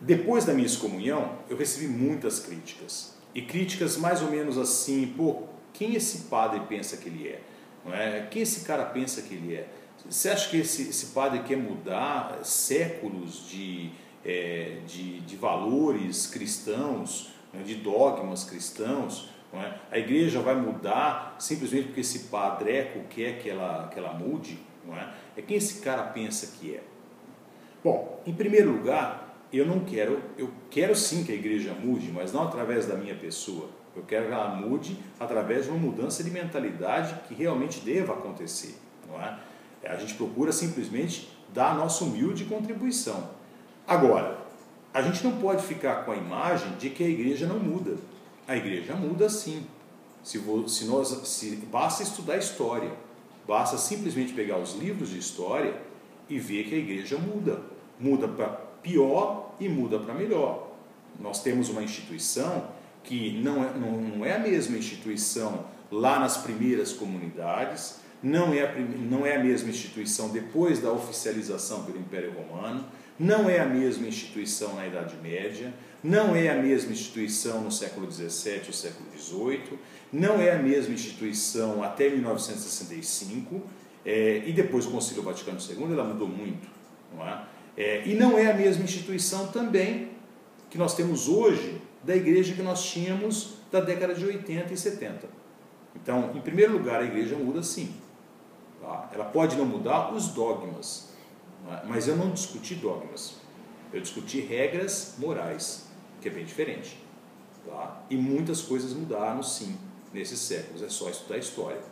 Depois da minha excomunhão, eu recebi muitas críticas. E críticas mais ou menos assim, pô, quem esse padre pensa que ele é? Não é? Quem esse cara pensa que ele é? Você acha que esse padre quer mudar séculos de valores cristãos, né, de dogmas cristãos? Não é? A igreja vai mudar simplesmente porque esse padreco quer que ela mude? Não é? É quem esse cara pensa que é? Bom, em primeiro lugar, eu quero sim que a igreja mude, mas não através da minha pessoa. Eu quero que ela mude através de uma mudança de mentalidade que realmente deva acontecer. Não é? A gente procura simplesmente dar a nossa humilde contribuição. Agora, a gente não pode ficar com a imagem de que a igreja não muda. A igreja muda sim. Basta estudar história, basta simplesmente pegar os livros de história e ver que a igreja muda. Muda para pior e muda para melhor. Nós temos uma instituição que não é a mesma instituição lá nas primeiras comunidades, não é a mesma instituição depois da oficialização pelo Império Romano, não é a mesma instituição na Idade Média, não é a mesma instituição no século XVII ou século XVIII, não é a mesma instituição até 1965, e depois do Concílio Vaticano II ela mudou muito, não é? E não é a mesma instituição também que nós temos hoje da igreja que nós tínhamos da década de 80 e 70. Então, em primeiro lugar, a igreja muda sim. Tá? Ela pode não mudar os dogmas, mas eu não discuti dogmas. Eu discuti regras morais, que é bem diferente. Tá? E muitas coisas mudaram sim nesses séculos, é só estudar a história.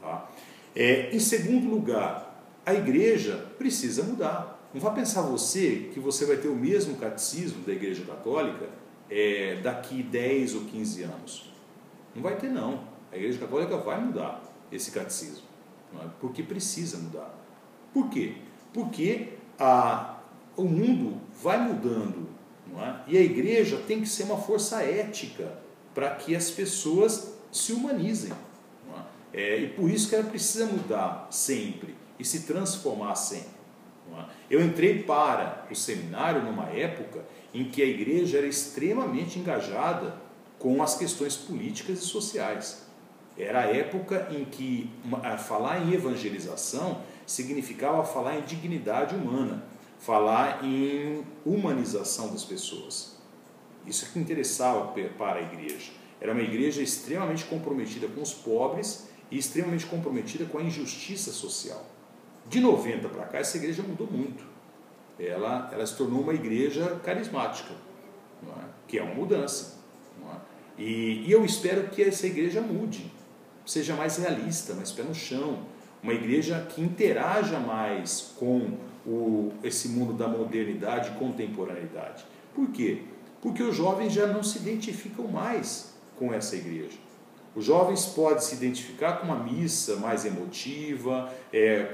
Tá? Em segundo lugar, a igreja precisa mudar. Não vá pensar você que você vai ter o mesmo catecismo da Igreja Católica daqui 10 ou 15 anos. Não vai ter não. A Igreja Católica vai mudar esse catecismo, não é? Porque precisa mudar. Por quê? Porque o mundo vai mudando, não é? E a igreja tem que ser uma força ética para que as pessoas se humanizem. Não é? E por isso que ela precisa mudar sempre e se transformar sempre. Eu entrei para o seminário numa época em que a igreja era extremamente engajada com as questões políticas e sociais. Era a época em que falar em evangelização significava falar em dignidade humana, falar em humanização das pessoas. Isso é que interessava para a igreja. Era uma igreja extremamente comprometida com os pobres e extremamente comprometida com a injustiça social. De 90 para cá, essa igreja mudou muito. Ela se tornou uma igreja carismática, não é? Que é uma mudança. Não é? E eu espero que essa igreja mude, seja mais realista, mais pé no chão, uma igreja que interaja mais com esse mundo da modernidade e contemporaneidade. Por quê? Porque os jovens já não se identificam mais com essa igreja. Os jovens podem se identificar com uma missa mais emotiva,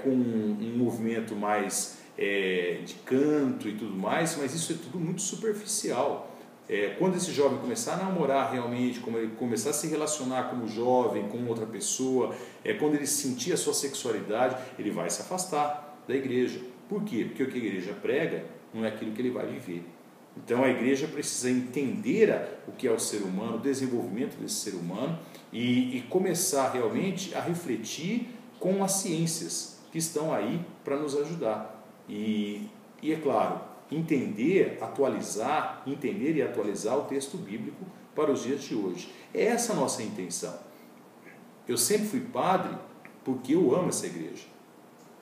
com um movimento mais de canto e tudo mais, mas isso é tudo muito superficial. Quando esse jovem começar a namorar realmente, quando ele começar a se relacionar como jovem, com outra pessoa, quando ele sentir a sua sexualidade, ele vai se afastar da igreja. Por quê? Porque o que a igreja prega não é aquilo que ele vai viver. Então a igreja precisa entender o que é o ser humano, o desenvolvimento desse ser humano e começar realmente a refletir com as ciências que estão aí para nos ajudar. E é claro, entender e atualizar o texto bíblico para os dias de hoje. É essa a nossa intenção. Eu sempre fui padre porque eu amo essa igreja.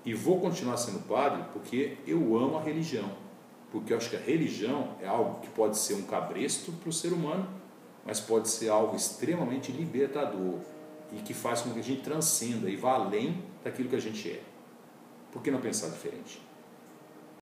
E vou continuar sendo padre porque eu amo a religião. Porque eu acho que a religião é algo que pode ser um cabresto para o ser humano, mas pode ser algo extremamente libertador e que faz com que a gente transcenda e vá além daquilo que a gente é. Por que não pensar diferente?